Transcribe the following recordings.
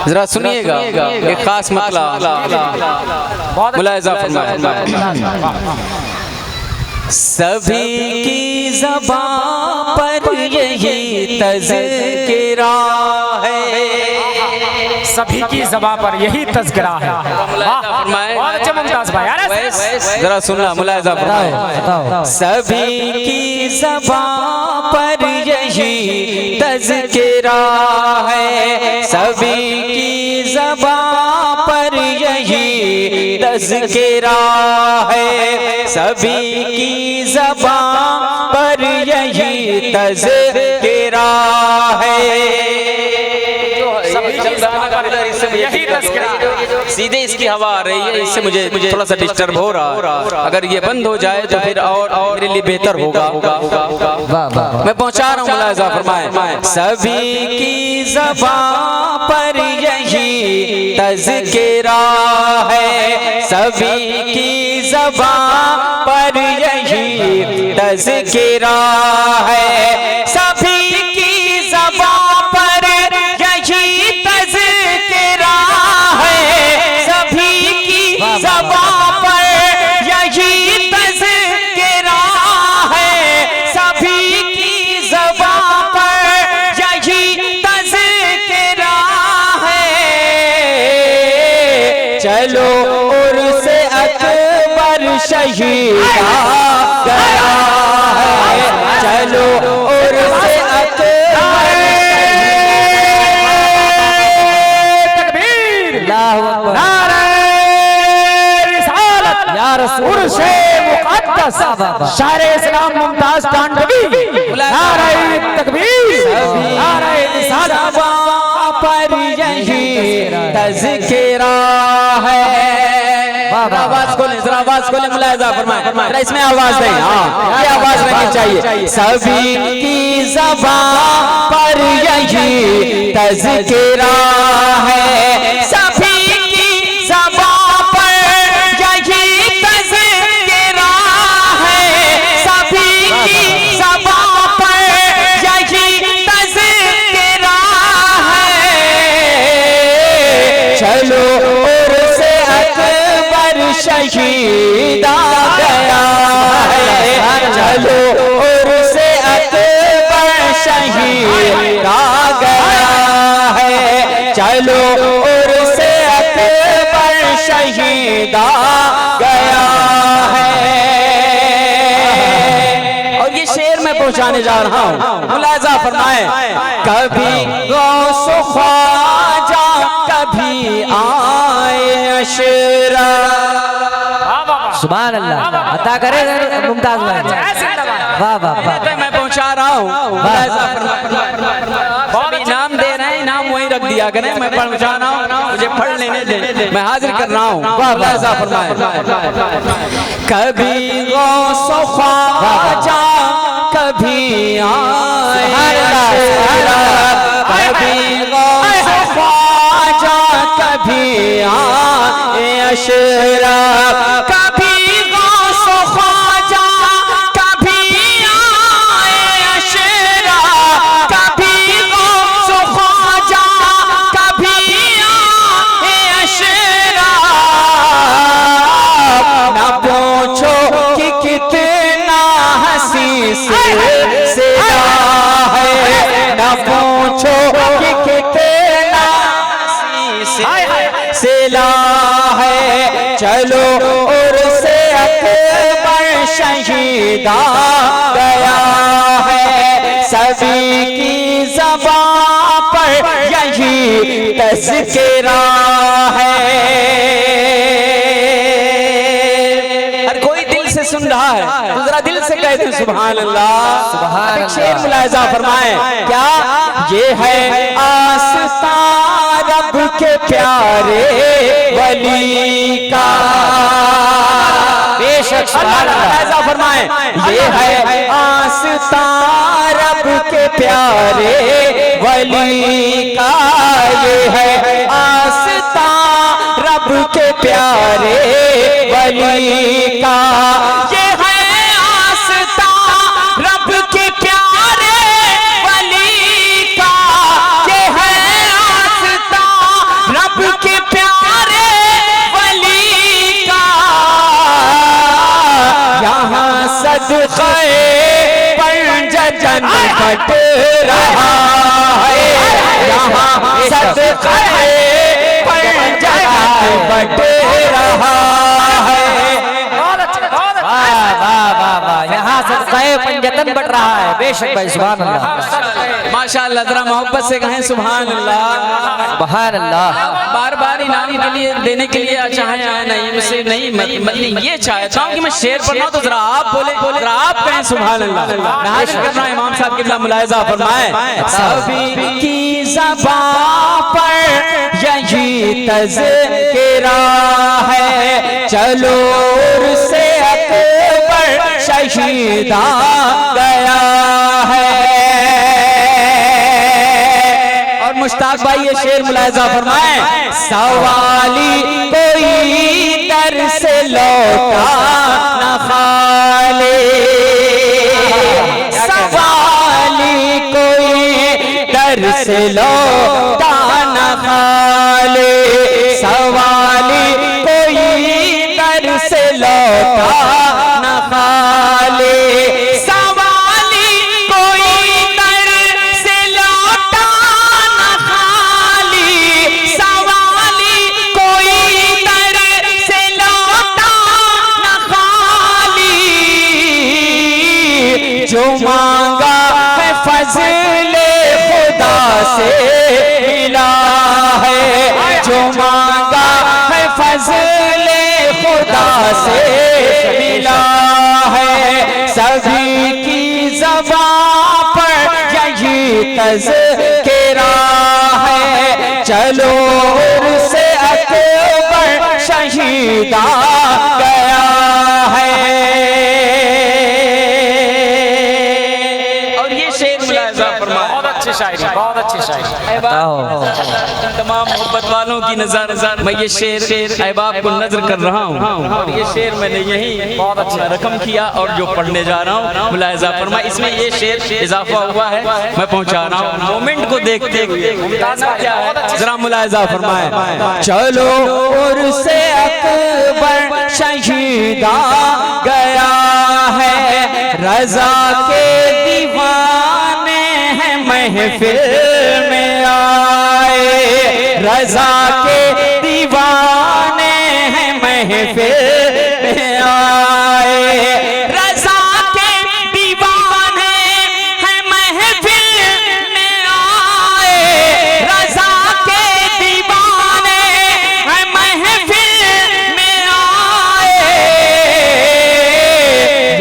जरा सुनिएगा एक खास मतलब मुलाहिजा फरमाए। सभी की ज़बान पर यही तज़किरा है, सभी की ज़बान पर यही तज़किरा है। बहुत अच्छे मुमताज भाई, जरा सुनना मुलाहिजा फरमाए। सभी की ज़बान पर यही तज़किरा है, सभी की ज़बान पर यही तज़किरा है, सभी की ज़बान पर यही तज़किरा है। यही तज़किरा, सीधे इसकी हवा आ रही है, इससे मुझे थोड़ा सा डिस्टर्ब हो रहा। अगर ये बंद हो जाए तो फिर और मेरे लिए बेहतर होगा। मैं पहुंचा रहा हूँ, मुलाहिजा फरमाए। सभी की ज़बान पर यही तज़किरा है, सभी की ज़बान पर यही तज़किरा है, सभी की ज़बान पर यही तज़किरा है, सभी की ज़बान पर यही तज़किरा है, सभी की ज़बान पर यही तज़किरा है। चलो उर्से अकबर शहीद आ गया है, चलो उर्से अकबर उर्से मुक़द्दस शारे इस्लाम मुमताज कांडवी, नारे तकबीर, नारे रिसालत पर यही तज़किरा है। आवाज खोलें, जरा आवाज खोलें, मुलाहिजा फरमाएं। इसमें आवाज नहीं, हाँ ये आवाज रहनी चाहिए। सभी की ज़बान पर यही तज़किरा है, सभी की ज़बान पर यही तज़किरा है, सभी की ज़बान पर यही तज़किरा है। चलो उर्से अकबर शहीद आ गया है, चलो उर्से अकबर शहीद आ गया है, चलो उर्से अकबर शहीद आ गया है। और ये शेर मैं पहुंचाने जा रहा हूँ, मुलाहिजा फरमाएं। कभी गौस ख्वाजा कभी आए अशरा, सुभान अल्लाह, अता करे मुमताज भाई, वाह वाह वाह। मैं पहुंचा रहा हूँ, बहुत इनाम दे रहे हैं, इनाम वहीं रख दिया करें। मैं पहुंचा रहा हूँ, मुझे पढ़ लेने दे, मैं हाजिर कर रहा हूँ। मुलाहिजा फरमाएं। कभी गौस ख्वाजा कभी आए अशरा, कभी गौस ख्वाजा कभी आए अशरा, कभी गौस ख्वाजा कभी आए अशरा, कभी गौस ख्वाजा कभी आए अशरा। ना पूछो कि कितना हंसी से है, ना पूछो कि कितना हंसी से ला है, चलो उर्से अकबर शहीद आ गया है, सभी की ज़बान पर यही तज़किरा है। हर कोई दिल से सुन रहा है तो जरा दिल से कहते सुभान अल्लाह, सुभान अल्लाह। शेर मुलाहिजा फरमाएं, क्या ये है आस्था रब के प्यारे वली का, बेशक मुलाहिजा फरमाएं, ये है आस्था रब के प्यारे वली का, ये है आस्था रब के प्यारे वली का, ये है आस्था रब के प्यारे वली का, ये है आस्था बट रहा है। यहाँ सदक़ाए पंजतन बढ़ रहा है। बेशक भाई, सुभान अल्लाह, माशाअल्लाह। जरा मोहब्बत से कहें सुभान अल्लाह। सुभान अल्लाह। बार बार इनाम के लिए देने के लिए चाहे नहीं, मुझसे नहीं, मतलब ये चाहता हूँ कि मैं शेर पढ़ना तो जरा आप बोले, जरा आप कहें सुभान अल्लाह। मैं हाजिर कर रहा हूं इमाम साहब किबला मुलाहिजा फरमाएं। सभी की ज़बां पर यही तज़किरा है, चलो उर्से अकबर शहीदा गया है। और मुश्ताक भाई ये शेर मुलाहिजा फरमाएं। सवाली कोई दर से लौटा न खाले, सवाली कोई दर से लौटा न खाले, सवाली कोई दर से लौटा न खाले, सवाली कोई दर से लौटा न खाली, सवाली कोई दर से लौटा न खाली, जो मांगा है फज़ले खुदा से मिला है, जो मांगा है फज़ले खुदा से मिला है। सभी की ज़बां पर यही तज़किरा है, चलो उर्से अकबर शहीदा गया है। और ये शेर मुलाहिजा फरमाएं। बहुत अच्छी शायरी, बहुत अच्छी शायरी। तमाम मोहब्बत वालों की नजर मैं ये शेर अहबाब को नजर कर रहा हूँ, और ये शेर मैंने यही बहुत अच्छा रकम किया और जो पढ़ने जा रहा हूँ मुलाहिजा फरमा। इसमें ये शेर इजाफा हुआ है, मैं पहुँचा रहा हूँ मोमेंट को देखते हुए। क्या है जरा मुलाहिजा फरमाए। चलो उर्से अकबर शहीदा गया है, रजा के दीवाने हैं महफिल में आए, रजा के दीवाने हैं महफिल में आए, रजा के दीवाने हैं महफिल में आए, रजा के दीवाने हैं महफिल में आए।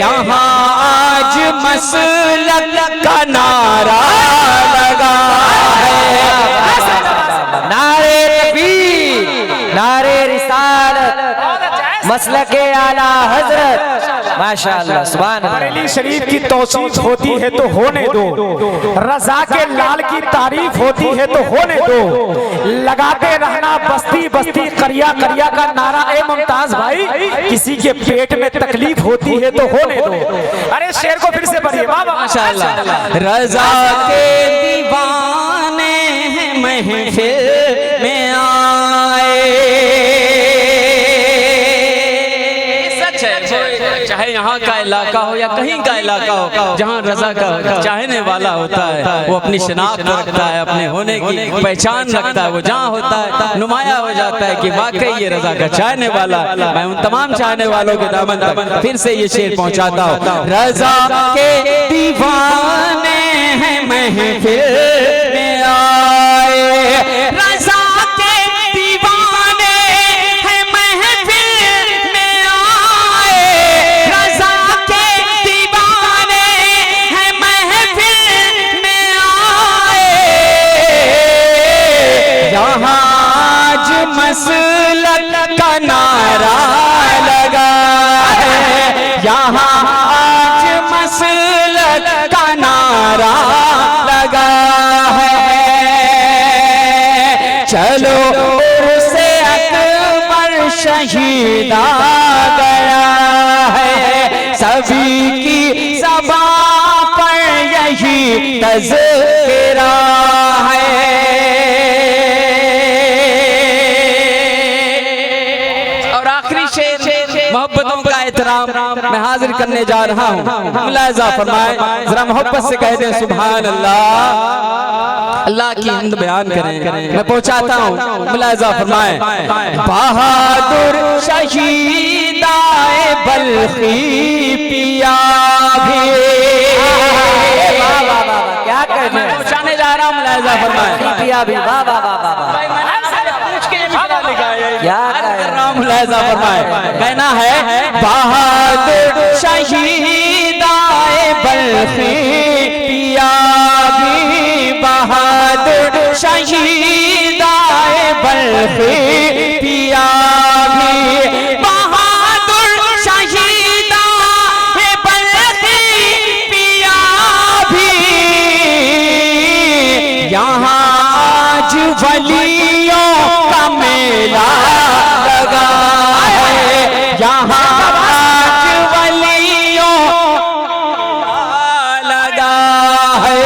यहाँ आज मसलक का नारा लगा है, नारे तकबीर, नारे रिसालत, मसलके आला हजरत। माशाअल्लाह, सुभान अल्लाह। बरेली शरीफ की तौसीफ होती है तो होने दो, रजा के लाल की तारीफ होती है तो होने दो, लगाते रहना बस्ती बस्ती करिया करिया का नारा। ए मुमताज भाई, किसी के पेट में तकलीफ होती है तो होने दो। अरे शेर को फिर से पढ़िए। माशाअल्लाह। रजा के दीवाने हैं महफिल में आए। सच है, चाहे यहाँ का इलाका हो या कहीं का इलाका हो, जहाँ रजा का चाहने वाला होता है वो अपनी शनाख्त रखता है, अपने होने की पहचान रखता है। वो जहाँ होता है नुमाया हो जाता है कि वाकई ये रजा का चाहने वाला। मैं उन तमाम चाहने वालों के दामन तक फिर से ये शेर पहुँचाता हूँ। रजा के दीवाने हैं महफिल में आए, रजा के दीवाने हैं महफिल में आए, रजा के दीवाने हैं महफिल में आए। यहाँ आज मसलक का नारा लगा है, यहाँ आज मसलक का नारा लगा है। चलो उर्से अकबर शहीदा गया है, सभी की ज़बां पर यही तज़किरा है। और आखिरी शेर मोहब्बतों का एहतराम मैं हाजिर करने जा रहा हूँ। मुलाहिजा फरमाएं, जरा मोहब्बत से कह दें सुभान अल्लाह। अल्लाह की हिंद बयान करें। मैं पहुंचाता हूँ, मुलाहिजा फरमाएं। बहादुर शहीदाए बल्खी पिया भी, क्या कहने मैं पहुंचाने जा रहा हूँ, मुलाहिजा फरमाएं। पिया भी, वाह वाह वाह वाह वाह। क्या कर रहा हूँ, मुलाहिजा फरमाएं। कहना है बहादुर शहीदाए बल्खी पिया भी, बहादुर शहीदाए बल्खी पिया भी, बहादुर शहीदाए बल्खी पिया भी, यहाँ आज वलियों का मेला लगा है, यहाँ आज वलियों लगा है,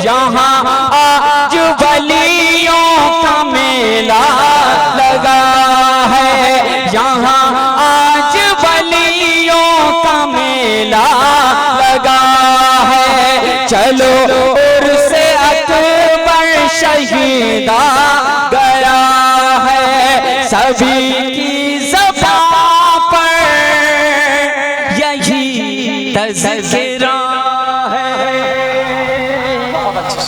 यहाँ आज वलियों का मेला लगा है, यहाँ आज वलियों का मेला लगा है। चलो उर्से अकबर शहीदा गया है, सभी की ज़बां पर यही तज़किरा है।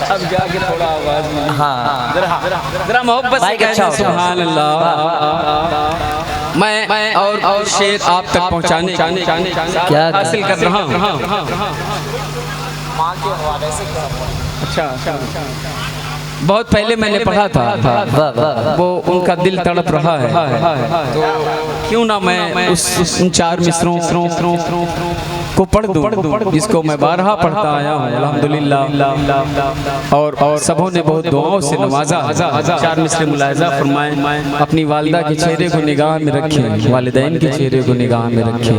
अब जाके थोड़ा आवाज में, हाँ जरा मोहब्बत से भाई, अच्छा कहते हो। सुभान अल्लाह। मैं और शेर आप तक पहुंचाने क्या हासिल कर रहा हूँ। अच्छा, बहुत पहले मैंने पढ़ा था, वाह वाह। वो उनका दिल तड़प रहा है, तो क्यों ना मैं उस उन चार मिसरों को पढ़ दूं जिसको मैं बारहा पढ़ता आया हूँ अल्हम्दुलिल्लाह। और सबों ने बहुत दुआओं से नवाजा। चार मिसरे मुलाहिजा फरमाएं। अपनी वालिदा के चेहरे को निगाह में रखें, वालिदैन के चेहरे को निगाह में रखें।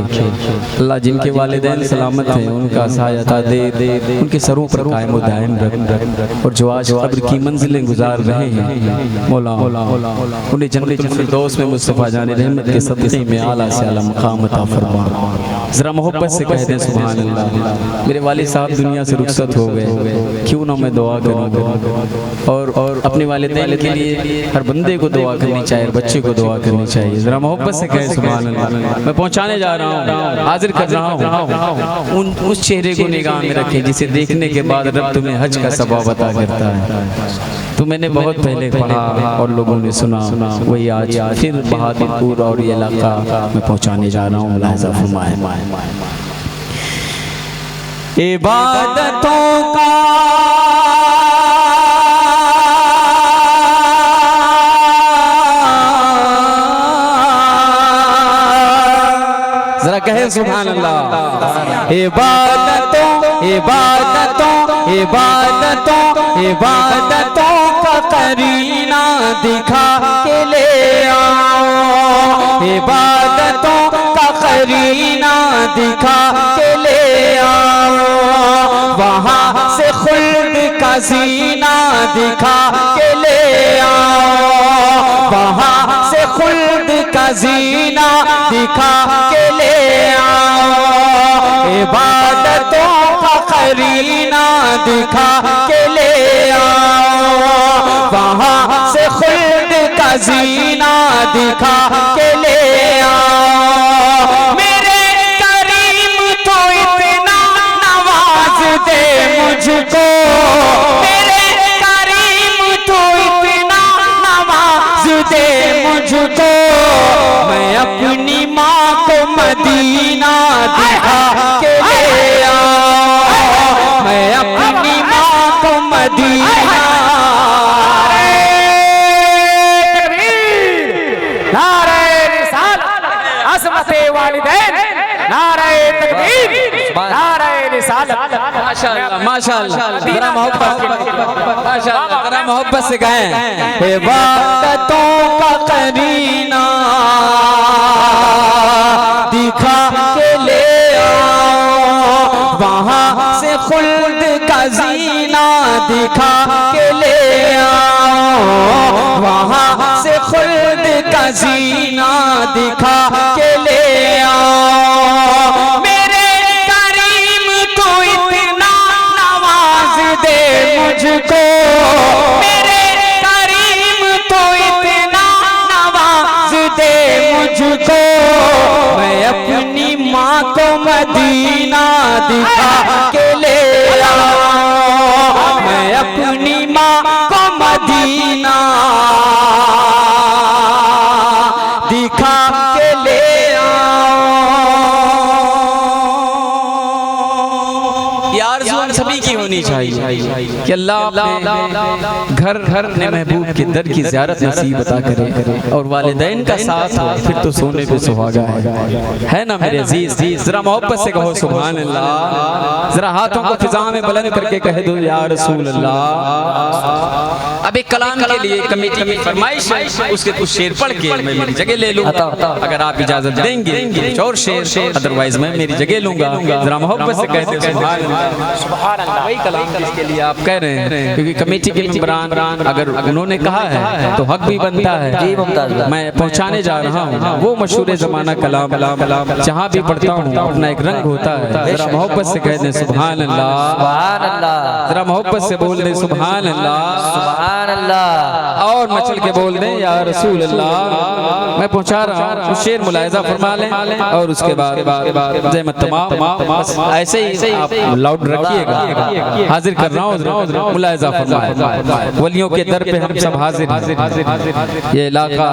अल्लाह जिनके वालिदैन सलामत हैं उनका साया दे, उनके सरों पर कायम दायम रख, और जो आज कब्र की मंजिलें गुजार रहे हैं मौला उन्हें जन्नतुल फिरदौस में मुस्तफा जाने रहमत के सदक़े में आला से आला मकाम अता फरमा। जरा मोहब्बत से कह दें सुभान अल्लाह। मेरे वालिद साहब दुनिया से रुखसत हो गए, क्यों ना मैं दुआ करूँ। और अपने वालिदैन के लिए हर बंदे को दुआ करनी चाहिए, बच्चे को दुआ करनी चाहिए। जरा मोहब्बत से कहें सुभान अल्लाह। मैं पहुँचाने जा रहा हूँ, हाजिर कर रहा हूँ। उस चेहरे को निगाह में रखें जिसे देखने के बाद रब तुम्हें हज का सवाब अता करता है। तो मैंने बहुत पहले पढ़ा और लोगों ने सुना, वही आज फिर बहादुरपुर और ये इलाका मैं पहुँचाने जा रहा हूँ। मुलाहिजा फरमाएं। इबादतों का जरा कहें सुभान अल्लाह। इबादतों इबादतों इबादतों इबादतों का करीना दिखा के ले आओ, इबादतों का करीना दिखा के ले आओ, वहाँ से खुल्द का जीना दिखा के ले आओ, वहाँ से खुल्द का जीना दिखा के ले आओ, इबादतों का करीना दिखा के ले आओ, वहाँ से खुल्द का जीना दिखा के ले आओ। मेरे करीम तो इतना नवाज दे मुझको, मेरे करीम तो इतना नवाज दे मुझको, मैं अपनी माँ को मदीना दिखा के ले आओ, मैं अपनी माँ को मदीना। नारे रिसालत अज़मते वालिदैन, नारे तकबीर, नारे रिसालत। माशाअल्लाह माशाअल्लाह। जरा माशाअल्लाह जरा मोहब्बत से कहें। इबादतों का करीना दिखा के ले आओ, वहाँ से खुल्द का जीना दिखा के ले आओ, वहाँ से खुल्द का जीना दिखा के ले आओ। मेरे करीम तो इतना नवाज दे मुझको, दिखा के ले आओ, मैं अपनी माँ को मदीना दिखा के ले यार सभी की होनी चाहिए कि अल्लाह अपने घर घर ने महबूब के दर की ज़ियारत नसीब अता करे और वालिदैन का साथ हो, फिर तो सोने पे सुहागा है ना मेरे अजीज। जरा मोहब्बत से कहो सुभान अल्लाह, जरा हाथों को फिजा में बुलंद करके कह दो या रसूल अल्लाह। अब एक कलाम के लिए कमेटी में फरमाइश है, उसके कुछ शेर पढ़ के मैं मेरी जगह ले लूँ, अगर आप इजाजत देंगे कुछ और शेर, अदरवाइज मैं मेरी जगह लूंगा। जरा मोहब्बत से कहते सुभान अल्लाह, वही कलाम जिसके लिए आप कह रहे हैं, क्योंकि कमेटी के मेंबरान अगर उन्होंने कहा है तो हक भी बनता है। मैं पहुंचाने जा रहा हूँ वो मशहूर ज़माना कलाम, जहाँ भी पढ़ता हूँ अपना एक रंग होता है। जरा मोहब्बत से कह दें सुभान अल्लाह, जरा मोहब्बत से बोल दें सुभान अल्लाह, और मचल के बोल दें या रसूल अल्लाह। मैं पहुंचा रहा हूँ, शेर मुलायजा फरमा लें और उसके बाद जहमत तमाम ऐसे ही आप लाउड रखिएगा। हाजिर कर रहा हूँ, मुलायजा फरमाए। वलियों के दर पे हम सब हाजिर हैं। ये इलाका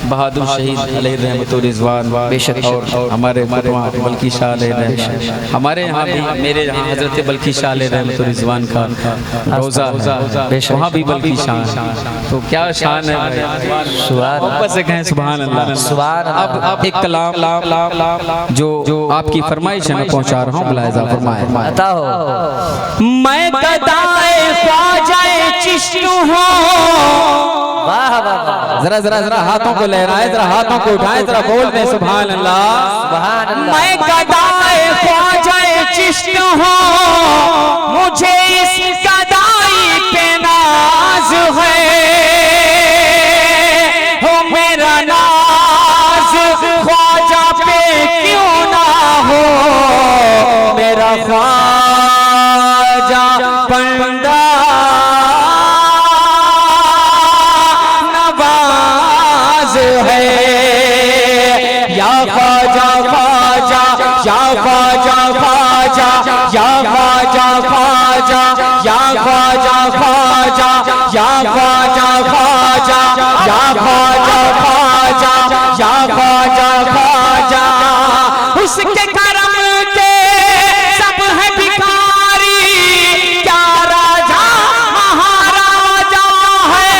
बहादुर शहीद अलैहि रहमतुर रिज़वान बेशक और हमारे बल्कि शाह अलैहि, हमारे यहाँ भी मेरे यहाँ हजरत बल्कि शाह अलैहि रहमतुर रिज़वान का रोज़ा, वहाँ भी बल्कि शान, तो क्या शान है। मोहब्बत से कहें सुभान अल्लाह। अब एक कलाम जो आपकी फरमाइश है मैं पहुँचा रहा हूँ, मुलायजा फरमाए। मैं गदाए ख्वाजाए चिश्त हूँ, जरा जरा जरा हाथों को लहराए, जरा हाथों को उठाए, जरा बोल दे सुभान अल्लाह। मैं गदाए ख्वाजाए चिश्त हूँ, मुझे इस गदाई पे नाज है, हो मेरा नाज ख्वाजा पे क्यों ना हो, मेरा ख्वाजा बंदा नवाज है। या ख्वाजा ख्वाजा या ख्वाजा ख्वाजा या ख्वाजा ख्वाजा या ख्वाजा ख्वाजा या ख्वाजा ख्वाजा या ख्वाजा ख्वाजा या ख्वाजा ख्वाजा, उसके करम के सब है भिखारी, क्या राजा महाराजा है,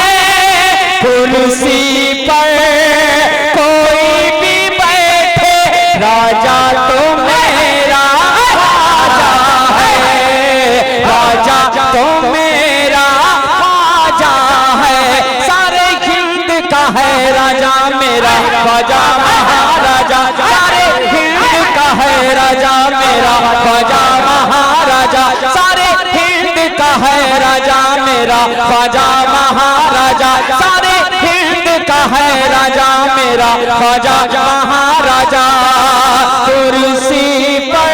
कुर्सी पर कोई भी बैठे, राजा तो मेरा राजा है, राजा तो मेरा राजा है, सारे हिंद का है राजा मेरा ख्वाजा महाराजा, सारे हिंद का है राजा मेरा ख्वाजा महाराजा, सारे हिंद का है राजा मेरा ख्वाजा महाराजा, सारे हिंद का है राजा मेरा ख्वाजा महाराजा। कुर्सी पर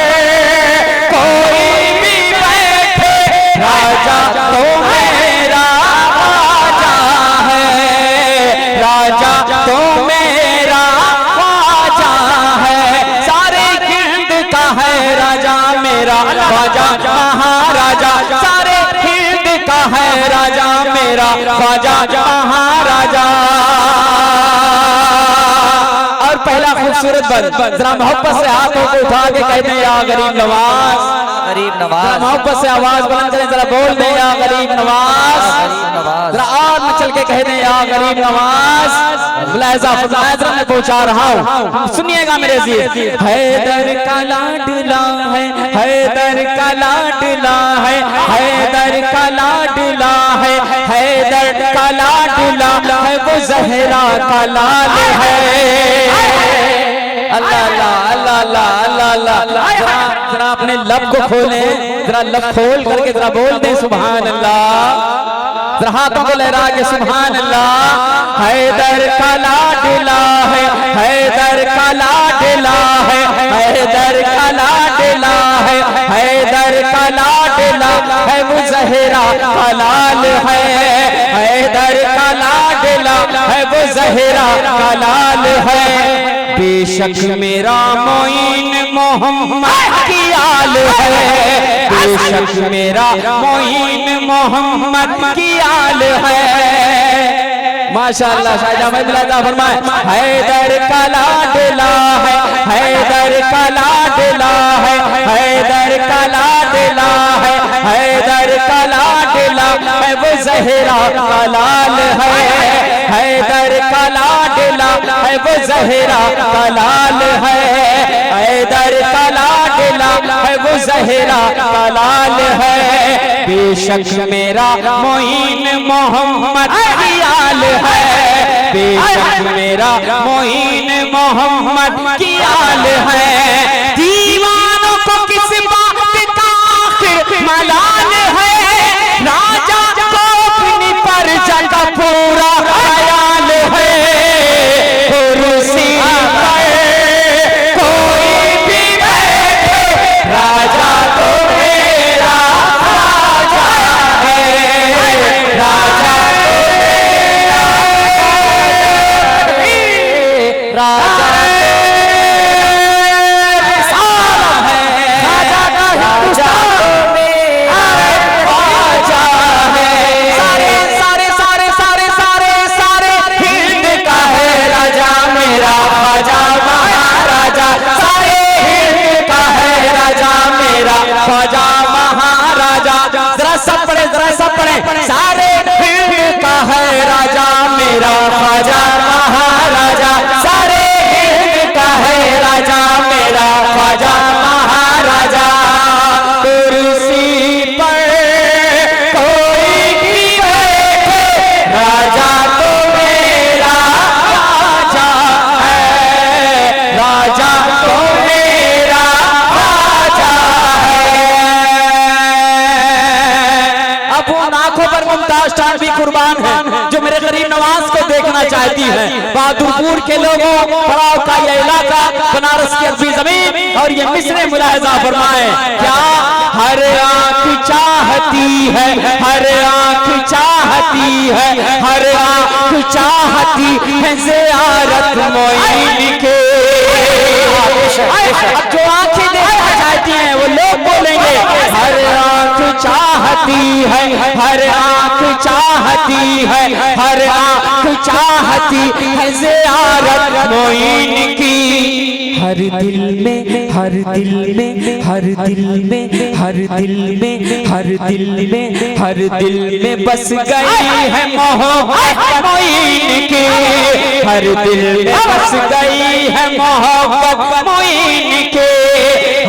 कोई भी बैठे, राजा तो मेरा राजा है, राजा तो मेरा ख्वाजा है, सारे हिंद का है राजा मेरा ख्वाजा महाराजा, सारे हिंद का है राजा मेरा ख्वाजा महाराजा। और पहला खूबसूरत बंद, जरा मोहब्बत से हाथों को उठा के कहते हैं या गरीब नवाज, गरीब नवाज, मोहब्बत से आवाज बुलंद करें, जरा बोल दे या गरीब नवाज, जरा और मचल के कह दे या गरीब नवाज। मुलायजा फरमाया, जरा मैं पहुंचा रहा हूँ, सुनिएगा मेरे अजीज। हैदर का लाडला है, हैदर का लाडला है, हैदर का लाडला है, हैदर का लाडला है, वो ज़हरा का लाल है। अल्लाह अल्लाह अल्लाह अल्लाह अल्लाह अल्लाह, जरा अपने लब को खोलें, जरा लब खोल करके जरा बोल दें सुभान अल्लाह, जरा हाथों को लहरा के सुभान अल्लाह। हैदर का लाडला है, हैदर का लाडला है, हैदर का लाडला है, हैदर का लाडला है, वो ज़हरा का लाल है, हैदर का लाडला है, वो ज़हरा का लाल है। बेशक मेरा मोइन मोहम्मद की आल है, बेशक मेरा मोइन मोहम्मद की आल है। माशाअल्लाह शाहजहां मिलाता फरमाए हैदर का लाडला है, हैदर का लाडला है, हैदर का लाडला है, हैदर का लाडला है, वो ज़हरा का लाल है, हैदर का लाडला है, वो ज़हरा का लाल है, हैदर का लाडला है, वो ज़हरा का लाल है। बेशक मेरा मोइन मोहम्मद की आल है, बेशक मेरा मोइन मोहम्मद की आल है। दीवानों को किस बात का आखिर मलाल है, राजा को अपनी प्रजा का पूरा ख्याल है। कुर्सी पर कोई भी बैठे, राजा तो मेरा राजा है, राजा तो मेरा राजा ख्वाजा महाराजा, जरा सब पढ़े सारे हिंद का है राजा मेरा ख्वाजा महाराजा, सारे हिंद का है राजा मेरा ख्वाजा महाराजा। कुर्सी पर कोई भी बैठे, राजा तो मेरा राजा है, राजा तो मेरा राजा है। अब उन आंखों पर मुमताज खान भी कुर्बान है जो मेरे गरीब नवाज को देखना चाहती है। बहादुरपुर के लोगों, पड़ाव का ये इलाका, बनारस की अरबी जमीन और ये मिसरे मुलाहिजा फरमाए क्या हर आंख चाहती है, हर आंख चाहती है, हर आंख चाहती है ज़ियारत मोइन के। अब जो आंखें देखना चाहती हैं वो लोग बोलेंगे हर आंख चाहती है, हर आंख चाहती है, हर आंख चाहती है ज़ियारत मोइन की। हर दिल में, हर दिल में, हर दिल में, हर दिल में, हर दिल में, हर दिल में बस गई है मोहब्बत मोइन की। हर दिल में बस गई है मोहब्बत मोइन की,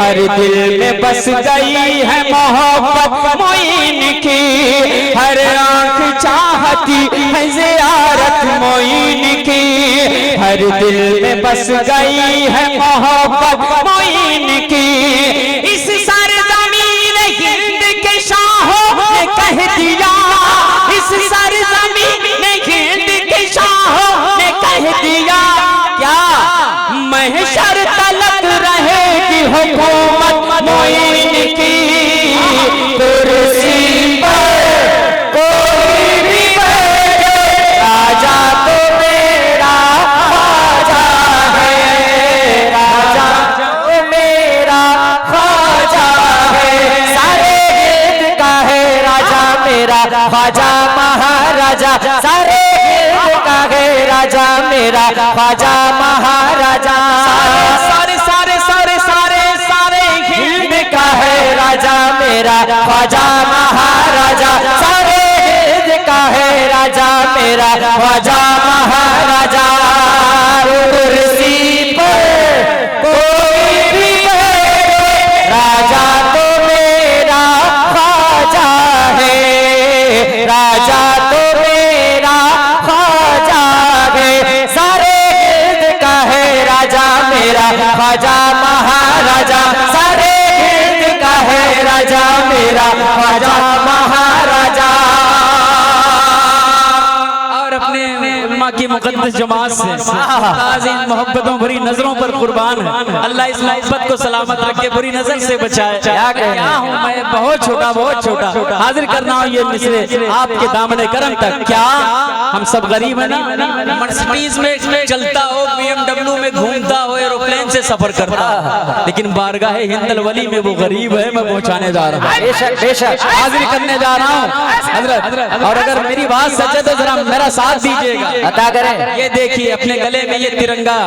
हर दिल में बस गई है मोहब्बत मोइन की। हर आंख चाहती है ज़ियारत मोइन की, हर दिल में बस गई है मोहब्बत मोइन की। इस सरज़मीन हिंद के शाहों ने कह दिया, इस सरज़मीन हिंद के शाहों ने कह दिया क्या महशर तलक रहेगी हुकूमत मोइन की। कुर्सी पर कोई भी बैठे, राजा तो मेरा ख्वाजा है, राजा तो मेरा ख्वाजा है। सारे हिंद का है राजा मेरा ख्वाजा महाराजा, सारे हिंद का है राजा मेरा ख्वाजा महाराजा। सारे सारे सारे सारे सारे हिंद का है राजा मेरा ख्वाजा महाराजा, सारे हिंद का है राजा मेरा ख्वाजा महाराजा। कुर्सी पर कोई भी बैठे, राजा तो मेरा ख्वाजा है, राजा तो मेरा ख्वाजा है। सारे हिंद का है राजा मेरा ख्वाजा महाराजा, सारे हिंद का है राजा मेरा ख्वाजा महाराजा। और अपने उलमा की मुकद्दस जमात से मुमताज इन मोहब्बतों भरी नजरों पर कुर्बान है। अल्लाह इस मोहब्बत को सलामत रखे, बुरी नजर से बचाए। क्या हूँ मैं, बहुत छोटा हाजिर करना हूँ ये मिसरे आपके दामने करम तक। क्या हम सब गरीब है ना, मर्सिडीज में चलता हो, BMW में घूमता हो, एरोप्लेन से सफर करता हो, लेकिन बारगाह हिंदल वली में वो गरीब है। मैं पहुंचाने जा रहा हूँ, बेशक हाजिर करने जा रहा हूँ हजरत। और अगर मेरी बात सच है तो जरा मेरा साथ दीजिएगा, अता करें। ये देखिए अपने गले में ये तिरंगा,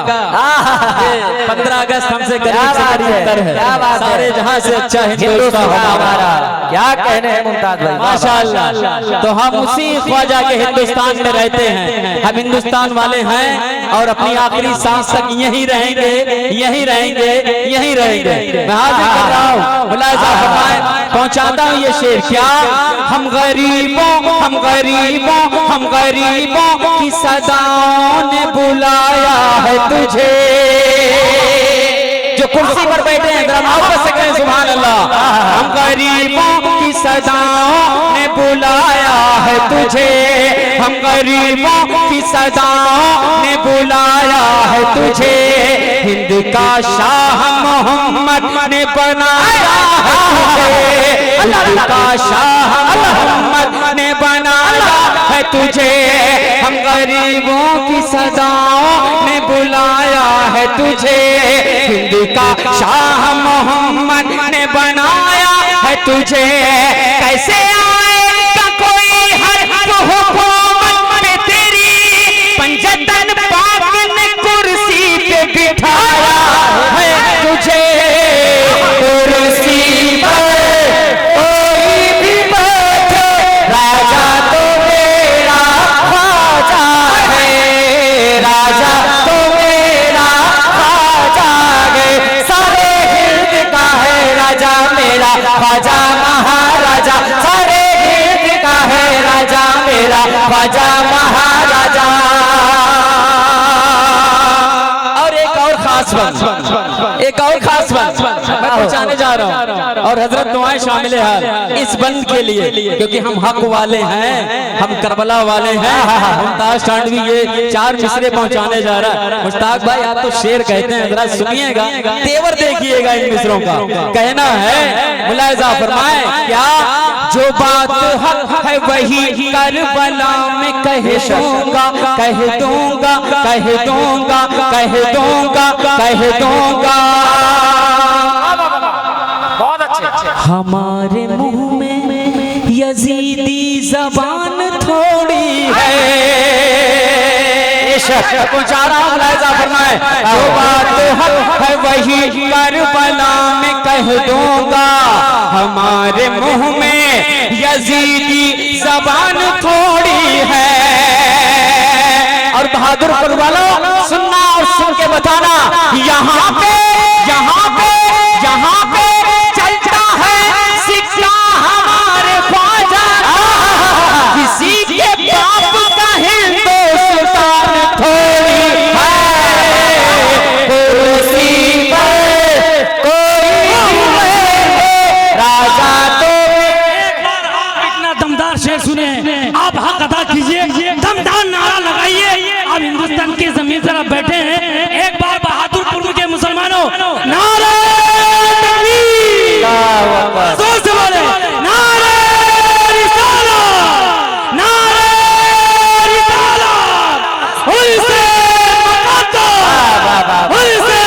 15 अगस्त हमसे करीब से करीब है, सारे जहां से अच्छा हिंदुस्तान हमारा। क्या कहने हैं मुमताज भाई, माशाअल्लाह। तो हम उसी ख्वाजा के हिंदुस्तान में रहते हैं, हम हिंदुस्तान वाले हैं और अपनी आखिरी सांस तक यहीं रहेंगे, यहीं रहेंगे, यहीं रहेंगे। मैं हाजिर कर रहा हूँ, मुलाहिजा फरमाएं, पहुंचाता हूँ ये शेर। क्या हम गरीबों, हम गरीबों, हम गरीबों की सदाओं ने बुलाया है तुझे। जो कुर्सी पर बैठे हैं जरा मोहब्बत से कहें सुभान अल्लाह। हम गरीबों की सदाओं ने बुलाया है तुझे, हम गरीबों की सदाओं ने बुलाया है तुझे। हिंद का शाह मोहम्मद ने बनाया है तुझे, हिंद का शाह मोहम्मद ने बनाया है तुझे। हम गरीबों की सदाओं ने बुलाया है तुझे, हिंद का शाह मोहम्मद ने बनाया है तुझे। कैसे आएगा कोई हर हुकूमत पे तेरी, पंजतन पाक ने कुर्सी पे बिठाया है तुझे। कुर्सी पर कोई भी बैठे, राजा तो मेरा ख्वाजा है, राजा तो मेरा ख्वाजा है। सारे हिंद का है राजा मेरा ख्वाजा महाराजा, सारे हिंद का है राजा मेरा ख्वाजा महाराजा। और एक और खास बात, एक और खास बात मैं पहुंचाने जा रहा हूँ, और हजरत दुआएं शामिल है इस बंद के लिए, क्योंकि हम हक वाले हैं, हम करबला वाले हैं। मुमताज टांडवी ये 4 मिसरे पहुंचाने जा रहा है। मुश्ताक भाई आप तो शेर कहते हैं, जरा सुनिएगा, तेवर देखिएगा इन मिसरों का। कहना है, मुलाहिजा फरमाएं, क्या जो बात हक है वही करबला में कह दूंगा, कह दूंगा, कह दूंगा, कह दूंगा, कह दूंगा। बहुत अच्छे। हमारे मुंह में यजीदी जबान थोड़ी है, पहुंचा रहा हूं, मुलाहिजा फरमाएं, जो बात हक है वही करबला में कह दूंगा। हमारे मुंह में यजीदी जबान थोड़ी है। और बहादुरपुर वालों सुनना और सुन के बताना, यहाँ पे, यहाँ पे, यहाँ पे चलता है सिक्का हमारे ख्वाजा का, किसी के बाप का हिंदुस्तान थोड़ी है। कुर्सी पर कोई राजा तो। एक बार आप इतना दमदार शेर सुने, आप हक अदा कीजिए, दमदार नारा लगाइए। आप हिंदुस्तान की जमीन पर आप बैठे हैं, एक बार बहादुरपुर के मुसलमानों नारा तकबीर, जोर से बोले नारा रिसालत, नारा रिसालत, उनसे मुक़द्दस, उनसे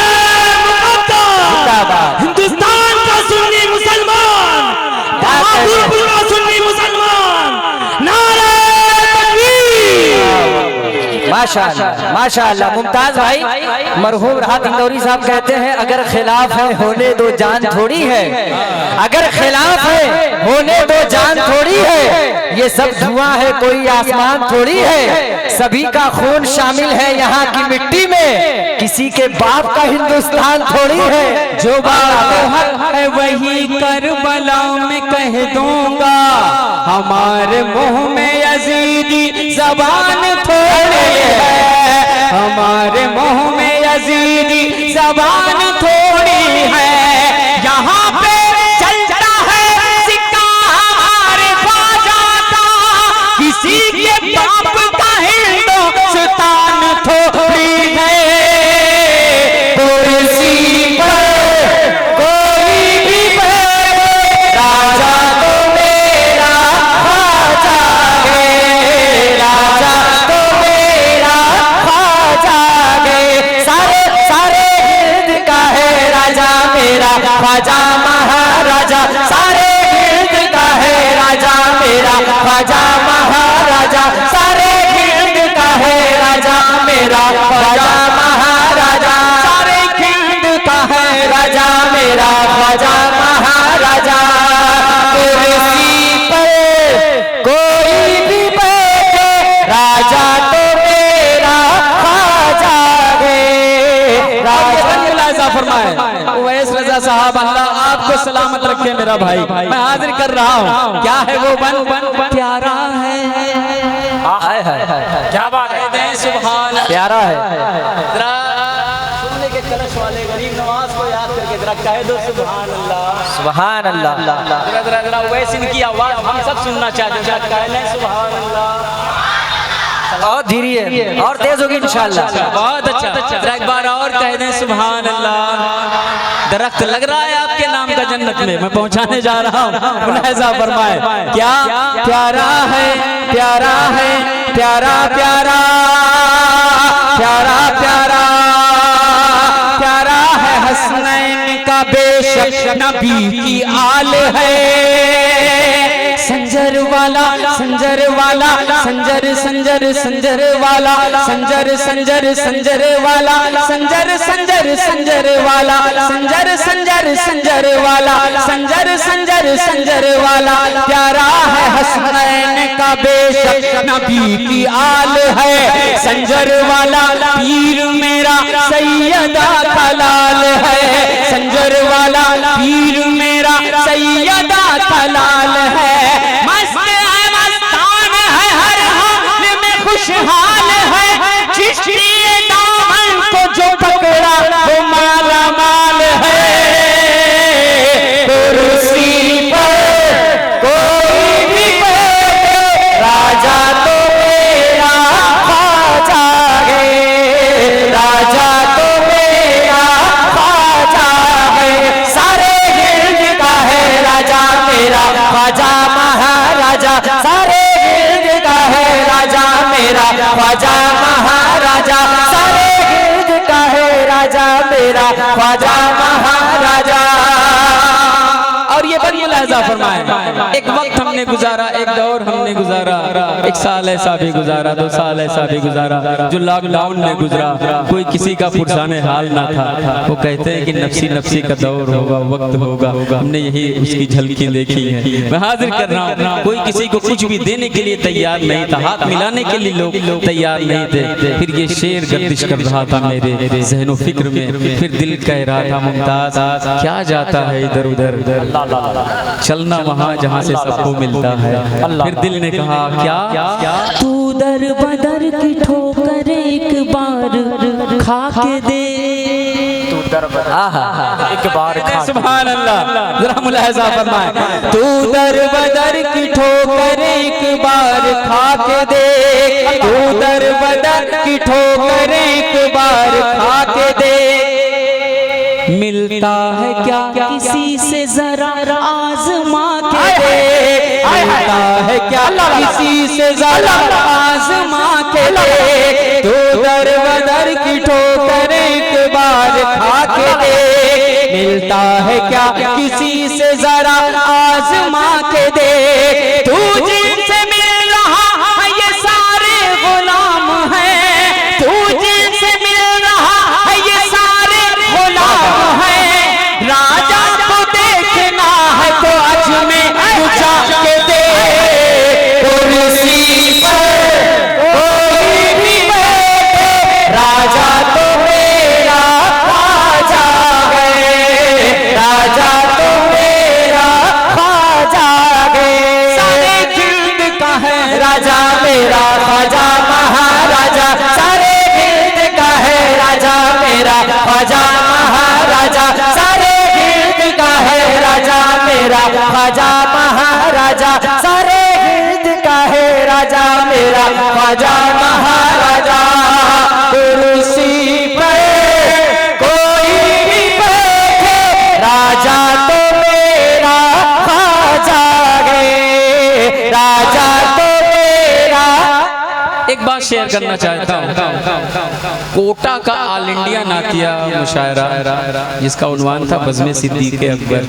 मुक़द्दस। हिंदुस्तान का सुन्नी मुसलमान, बहादुरपुर का सुन्नी मुसलमान, नारा तकबीर। माशाअल्लाह माशाअल्लाह। मुमताज भाई, मरहूम राहत इंदौरी साहब कहते हैं, अगर खिलाफ है होने दो जान थोड़ी है, अगर खिलाफ है होने दो जान थोड़ी है। ये सब धुआं है कोई आसमान थोड़ी है, सभी का खून शामिल है यहाँ की मिट्टी में, किसी के बाप का हिंदुस्तान थोड़ी है। जो बात हक है वही करबला में कह दूंगा। हमारे मुंह में यजीदी जबान थोड़ी है, हमारे मुंह में यजीदी जबान थोड़ी है। यहाँ पे चलता है सिक्का हमारे ख्वाजा का, किसी के बाप का हिंदुस्तान साहब अल्लाह आपको सलामत रखे मेरा भाई। मैं हाजिर कर रहा हूँ, क्या है वो बन प्यारा है। क्या बात है, सुभान प्यारा है। जरा सुनने के कलश वाले गरीब नवाज को याद करके जरा कह दो सुभान अल्लाह। सुभान अल्लाह। जरा जरा जरा वैसे इनकी आवाज हम सब सुनना चाहते हैं, जरा कह लें सुभान अल्लाह। और धीरे है और तेज होगी इंशाल्लाह। बहुत अच्छा, जरा एक बार और कह दें सुभान अल्लाह। दरख्त लग रहा है आपके नाम का जन्नत में, मैं पहुंचाने जा रहा हूँ। मुलाहिजा फरमाए, क्या प्यारा है, प्यारा है, प्यारा प्यारा प्यारा प्यारा प्यारा है हसनैन का बेशक नबी की आल है। संजर वाला, संजर वाला, संजर संजर संजर वाला, संजर संजर संजर वाला, संजर संजर संजर वाला, संजर संजर संजर वाला, संजर संजर संजर वाला। प्यारा है हसनैन का बेशक नबी की आल है। संजर वाला पीर मेरा सैयदा का लाल है। संजर वाला पीर मेरा सैयदा का लाल है। खुशहाल है चिश्ती दामन को जो पकड़ा वो माला माल है। कुर्सी पर कोई भी बैठे राजा तो मेरा ख्वाजा है। राजा तो मेरा ख्वाजा है। सारे गिर्द का है राजा मेरा ख्वाजा महाराजा। सारे गिर्द का है राजा मेरा ख्वाजा महाराजा। सारे गिर्द का है राजा मेरा ख्वाजा महाराजा। और ये बड़ी मुलाहिजा फरमाए, एक वक्त हमने गुजारा, एक दौर हमने गुजारा, एक साल ऐसा भी गुजारा, 2 साल ऐसा भी गुजारा जो लॉकडाउन में गुजरा। कोई किसी का पुरसाने हाल ना था। वो कहते हैं कि नफसी नफसी का दौर होगा, वक्त होगा। हमने यही उसकी झलकी देखी है। मैं हाजिर कर रहा हूँ, कोई किसी को कुछ भी देने के लिए तैयार नहीं था, हाथ मिलाने के लिए लोग तैयार नहीं थे। फिर ये शेर गर्दिश कर रहा था मेरे ज़हनो फिक्र में। फिर दिल कह रहा था मुमताज क्या जाता है इधर उधर, चलना वहाँ जहाँ से सबको मिलता है। फिर दिल ने कहा क्या तू दर बदर की ठोकर एक बार खा के दे। एक बार सुभान अल्लाह, जरा मुलाहिजा फरमाए। तू दर बदर की ठोकर एक बार खा के दे। तू दर बदर की ठोकर एक बार खा के दे। मिलता है क्या किसी से जरा आजमा के दे। मिलता है क्या किसी से जरा आजमा के दे। तू दर बदर की ठोकर एक बार खा के दे। मिलता है क्या किसी से जरा आजमा के दे। तू जिनसे मिल रहा है ये सारे गुलाम हैं। तू जिनसे मिल रहा है ये सारे गुलाम हैं। राजा को देखना है तो अज में पूछा के दे। कुर्सी पर कोई भी बैठे राजा तो मेरा ख्वाजा है। राजा तो मेरा ख्वाजा है। सारे गिर्द का है राजा मेरा ख्वाजा महाराजा। सारे गिर्द का है राजा मेरा ख्वाजा महाराजा। सारे गिर्द का है राजा मेरा ख्वाजा महाराजा। सारे गिर्द का है राजा मेरा ख्वाजा महाराजा। कुर्सी पर कोई भी बैठे राजा तो मेरा ख्वाजा है। राजा तो मेरा। एक बात शेयर करना चाहता हूँ। कोटा का ऑल इंडिया नातिया मुशायरा जिसका उन्वान था बज़्म सिद्दीक़ अकबर,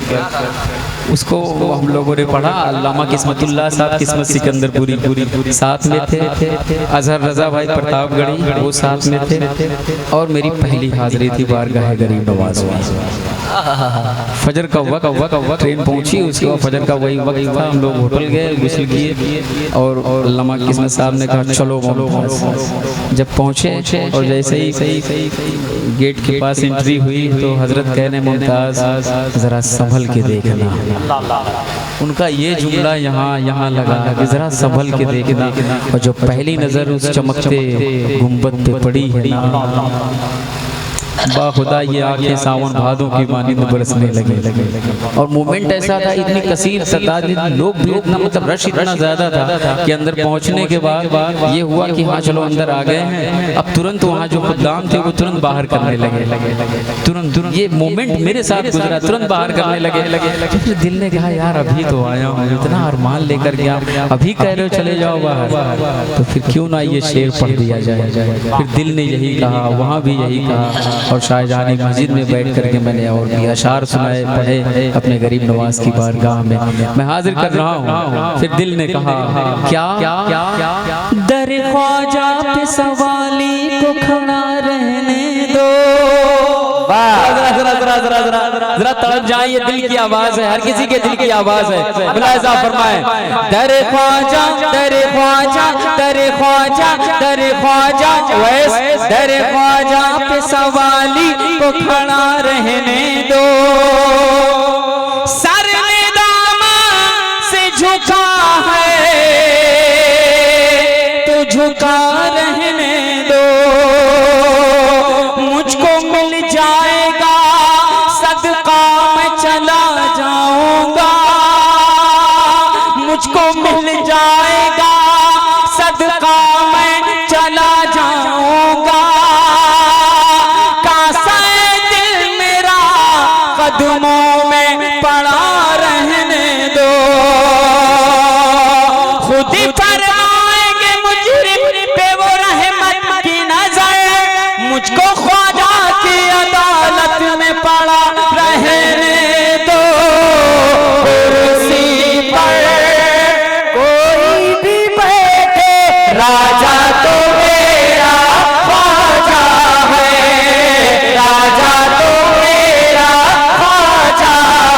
उसको हम लोगों ने पढ़ा। अल्लामा किस्मतुल्लाह साहब किस्मत सिकंदरपुरी साथ में थे। अजहर रजा भाई प्रतापगढ़ी वो साथ में थे। और मेरी पहली हाजिरी थी बारगाह गरीब नवाज। फजर का वक्त ट्रेन पहुंची, उसके बाद फजर का वही वक्त था, हम लोग होटल गए, गुस्ल किए और लम्हा किस्मत साहब ने कहा चलो मुमताज। जब पहुंचे और जैसे ही गेट के पास एंट्री हुई तो हजरत कहने मुमताज जरा संभल के देखना। उनका ये जुमला यहाँ लगा कि जरा संभल के देखना, और जो पहली नजर उस चमकते गुंबद पे पड़ी है ना, बाखुदा ये आंखें सावन भादों की मानिंद बरसने लगे। और मोमेंट ऐसा था, इतनी कसीर तादाद लोग भी, इतना मतलब रश इतना ज्यादा था कि अंदर पहुंचने के बाद ये हुआ कि हाँ चलो अंदर आ गए हैं। अब तुरंत वहाँ जो खुद्दाम थे वो तुरंत बाहर करने लगे, तुरंत ये मोमेंट मेरे साथ गुजरा, तुरंत बाहर करने लगे। फिर दिल ने कहा यार अभी तो आया हूँ, इतना अरमान लेकर गया, अभी कह रहे हो चले जाओ बाहर, तो फिर क्यों ना ये शेर पढ़ दिया जाए। फिर दिल ने यही कहा, वहाँ भी यही कहा, और शाहजहानी मस्जिद में बैठ करके मैंने और भी अशार सुनाए पढ़े अपने गरीब नवाज की बारगाह में मैं हाजिर कर रहा हूँ। फिर दिल ने कहा क्या दर ख्वाजा पे सवाली को खड़ा रहने दो। जरा तड़प जाए, ये दिल की आवाज है, हर किसी के दिल की आवाज है। मुलाहिजा फरमाएं, दर ख्वाजा दर ख्वाजा दर ख्वाजा दर ख्वाजा, दर ख्वाजा पे सवाली को खड़ा रहने दो। सर में दामन से झुका है तो झुका रहने दो। मुझको मिल जाएगा सदका मैं चला जाऊंगा, मुझको मिल जाएगा सदका मैं चला जाऊंगा। कासाए दिल मेरा कदमों में पड़ा रहने दो। खुद ही फरमाएंगे मुजरिम पे वो रहमत की नजर, मुझको ख्वाजा की अदालत में पड़ा रहने दो। कुर्सी पर कोई भी बैठे, राजा तो मेरा ख्वाजा है, राजा तो मेरा ख्वाजा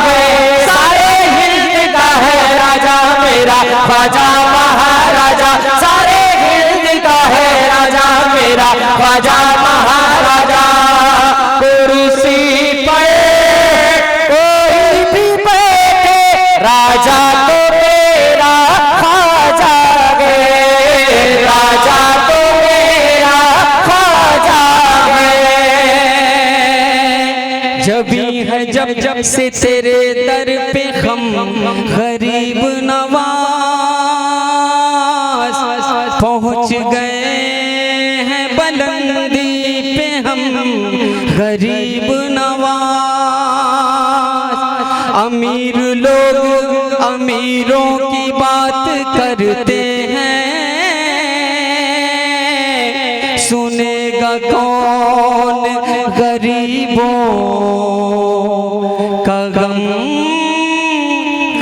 है। सारे हिंद का है राजा मेरा ख्वाजा महाराजा, सारे हिंद का है राजा मेरा ख्वाजा महाराजा। कुर्सी पर कोई भी बैठे, राजा तो मेरा ख्वाजा है, राजा तो मेरा ख्वाजा है। जबी है जब से तेरे दर पे हम गरीब नवाज पहुंच गए हैं बुलंदी पे हम गरीब नवाज। अमीर लोग अमीरों की बात करते हैं, सुनेगा कौन गरीबों का गम,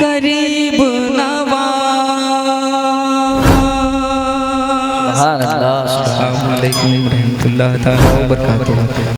गरीब नवाज। सुभान अल्लाह। अस्सलामु अलैकुम रहमतुल्लाह ताला व बरकातुहू।